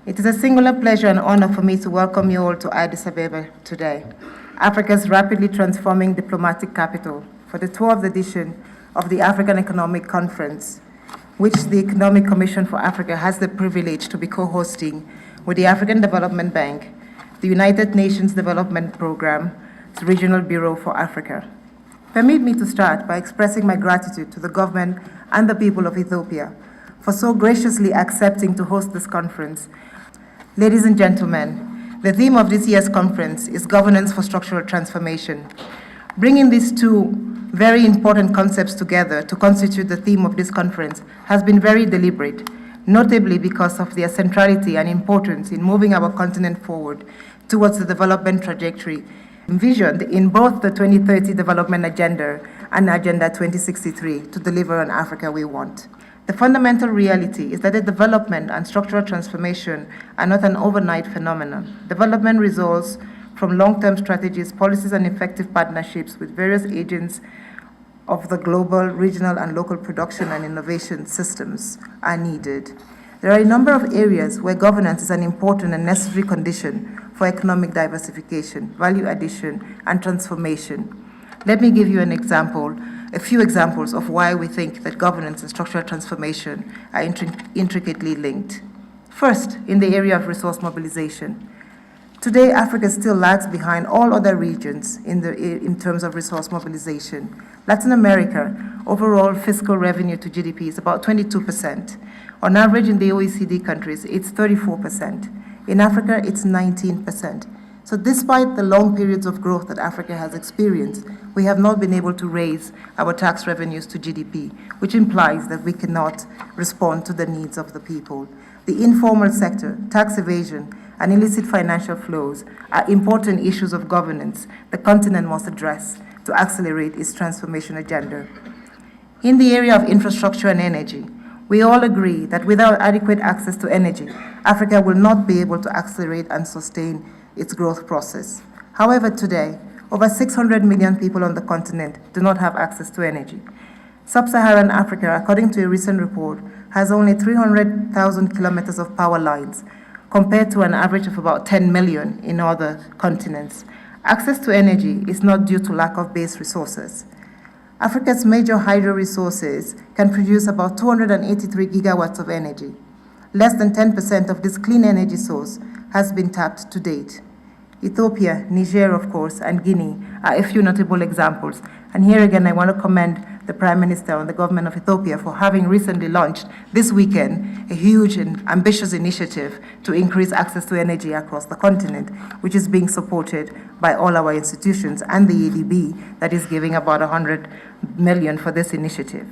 It is a singular pleasure and honor for me to welcome you all to Addis Ababa today, Africa's rapidly transforming diplomatic capital, for the 12th edition of the African Economic Conference, which the Economic Commission for Africa has the privilege to be co-hosting with the African Development Bank, the United Nations Development Programme's Regional Bureau for Africa. Permit me to start by expressing my gratitude to the government and the people of Ethiopia for so graciously accepting to host this conference. Ladies and gentlemen, the theme of this year's conference is Governance for Structural Transformation. Bringing these two very important concepts together to constitute the theme of this conference has been very deliberate, notably because of their centrality and importance in moving our continent forward towards the development trajectory envisioned in both the 2030 Development Agenda and Agenda 2063 to deliver on Africa we want. The fundamental reality is that the development and structural transformation are not an overnight phenomenon. Development results from long-term strategies, policies, and effective partnerships with various agents of the global, regional, and local production and innovation systems are needed. There are a number of areas where governance is an important and necessary condition for economic diversification, value addition, and transformation. Let me give you a few examples of why we think that governance and structural transformation are intricately linked. First, in the area of resource mobilization. Today, Africa still lags behind all other regions in terms of resource mobilization. Latin America, overall fiscal revenue to GDP is about 22%. On average in the OECD countries, it's 34%. In Africa, it's 19%. So despite the long periods of growth that Africa has experienced, we have not been able to raise our tax revenues to GDP, which implies that we cannot respond to the needs of the people. The informal sector, tax evasion, and illicit financial flows are important issues of governance the continent must address to accelerate its transformation agenda. In the area of infrastructure and energy, we all agree that without adequate access to energy, Africa will not be able to accelerate and sustain its growth process. However, today, over 600 million people on the continent do not have access to energy. Sub-Saharan Africa, according to a recent report, has only 300,000 kilometers of power lines, compared to an average of about 10 million in other continents. Access to energy is not due to lack of base resources. Africa's major hydro resources can produce about 283 gigawatts of energy. Less than 10% of this clean energy source has been tapped to date. Ethiopia, Niger, of course, and Guinea are a few notable examples. And here again, I want to commend the Prime Minister and the government of Ethiopia for having recently launched this weekend a huge and ambitious initiative to increase access to energy across the continent, which is being supported by all our institutions and the ADB that is giving about 100 million for this initiative.